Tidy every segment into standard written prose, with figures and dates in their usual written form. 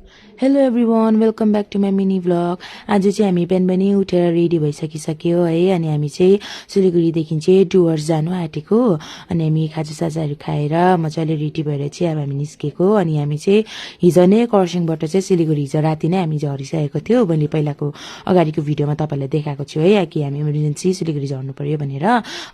Hello everyone, welcome back to my mini vlog. आज चाहिँ हामी बिहान पनि उठेर रेडी भइसकिसक्यो है। अनि हामी चाहिँ सिलगढीदेखि चाहिँ डुवर्स जानु आँटेको। अनि हामी खाजासाजाहरू खाएर मजाले रेडी भएर चाहिँ अब हामी निस्केको। अनि हामी चाहिँ हिजो नै खरसाङबाट चाहिँ सिलगढी हिजो राति नै हामी झरिसकेको थियो। मैले पहिलाको अगाडिको भिडियोमा तपाईँलाई देखाएको छु है कि हामी इमर्जेन्सी सिलगढी झर्नु पर्यो भनेर।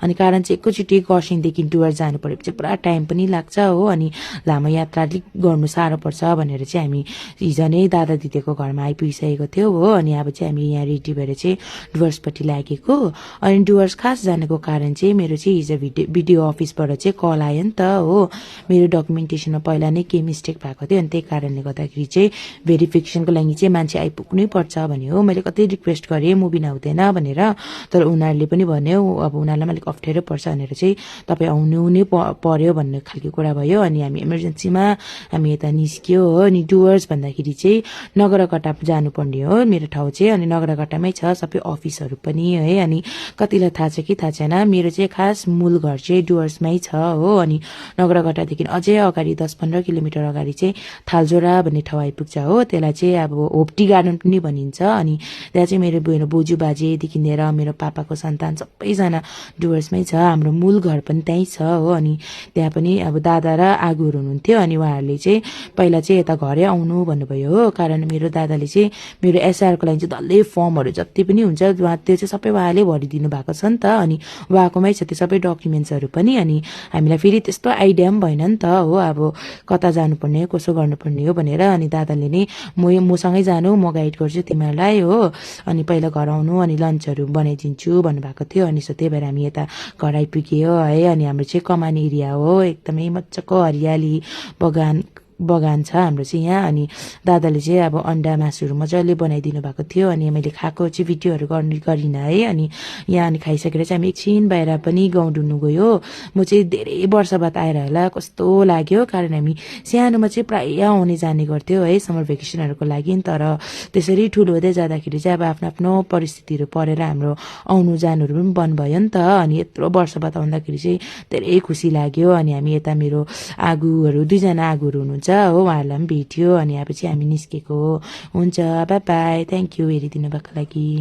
अनि कारण चाहिँ एकैचोटि खरसाङदेखि डुवर्स जानु पर्यो चाहिँ पुरा टाइम पनि लाग्छ हो। अनि लामो यात्रा अलिक गर्नु साह्रो पर्छ भनेर चाहिँ हामी हिजो नै दादा दिदीको घरमा आइपुगिसकेको थियो हो। अनि अब चाहिँ हामी यहाँ रेडी भएर चाहिँ डुवर्सपट्टि लागेको। अनि डुवर्स खास जानेको कारण चाहिँ मेरो चाहिँ हिजो बिडिओ अफिसबाट चाहिँ कल आयो नि त हो। मेरो डकुमेन्टेसनमा पहिला नै के मिस्टेक भएको थियो। अनि त्यही कारणले गर्दाखेरि चाहिँ भेरिफिकेसनको लागि चाहिँ मान्छे आइपुग्नै पर्छ भन्यो हो। मैले कतै रिक्वेस्ट गरेँ म बिना हुँदैन भनेर, तर उनीहरूले पनि भन्यो अब उनीहरूलाई अलिक अप्ठ्यारो पर्छ भनेर चाहिँ तपाईँ आउनु नै पर्यो भन्ने खालको कुरा भयो। अनि हामी इमर्जेन्सीमा हामी यता निस्क्यो हो। अनि डुवर्स भन्दाखेरि चाहिँ नगरकट्टा जानुपर्ने हो मेरो ठाउँ चाहिँ। अनि नगरकट्टामै छ सबै अफिसहरू पनि है। अनि कतिलाई थाहा छ कि थाहा छैन, मेरो चाहिँ खास मूल घर चाहिँ डुवर्समै छ हो। अनि नगरकट्टादेखि अझै अगाडि 10-15 किलोमिटर अगाडि चाहिँ थालजोरा भन्ने ठाउँ आइपुग्छ हो। त्यसलाई चाहिँ अब होप्टी गार्डन पनि भनिन्छ। अनि त्यहाँ चाहिँ मेरो बोजू बाजेदेखि लिएर मेरो पापाको सन्तान सबैजना डुवर्समै छ। हाम्रो मूल घर पनि त्यहीँ छ हो। अनि त्यहाँ पनि अब दादा र आगोहरू हुनुहुन्थ्यो। अनि उहाँहरूले चाहिँ पहिला चाहिँ यता घरै आउनु भन्नुभयो हो। कारण मेरो दादाले चाहिँ मेरो एसआरको लागि चाहिँ डल्लै फर्महरू जति पनि हुन्छ त्यो चाहिँ सबै उहाँले भरिदिनु भएको छ नि त। अनि उहाँकोमै छ त्यो सबै डकुमेन्ट्सहरू पनि। अनि हामीलाई फेरि त्यस्तो आइडिया पनि भएन नि त हो, अब कता जानुपर्ने कसो गर्नुपर्ने हो भनेर। अनि दादाले नै मसँगै जानु, म गाइड गर्छु तिमीहरूलाई हो। अनि पहिला घर आउनु अनि लन्चहरू बनाइदिन्छु भन्नुभएको थियो। अनि त्यही भएर हामी यता घर आइपुग्यो है। अनि हाम्रो चाहिँ कमान एरिया हो, एकदमै मजाको हरियाली बगान छ हाम्रो चाहिँ यहाँ। अनि दादाले चाहिँ अब अन्डा मासुहरू मजाले बनाइदिनु भएको थियो। अनि मैले खाएको चाहिँ भिडियोहरू गरिनँ है। अनि यहाँ अनि खाइसकेर चाहिँ हामी एकछिन बाहिर पनि गाउँ डुल्नु गयो। म चाहिँ धेरै वर्ष बाद आएर होला कस्तो लाग्यो, कारण हामी सानोमा चाहिँ प्रायः आउने जाने गर्थ्यो है समर भेकेसनहरूको लागि। तर त्यसरी ठुलो हुँदै जाँदाखेरि चाहिँ अब आफ्नो आफ्नो परिस्थितिहरू परेर हाम्रो आउनु जानुहरू पनि बन्द भयो नि त। अनि यत्रो वर्ष बाद आउँदाखेरि चाहिँ धेरै खुसी लाग्यो। अनि हामी यता मेरो आगुहरू 2जना आगुहरू हुनुहुन्छ हो, उहाँहरूलाई पनि भेट्यो। अनि अब चाहिँ हामी निस्केको। हुन्छ, बाई बाई, थ्याङ्क यू हेरिदिनु भएको लागि।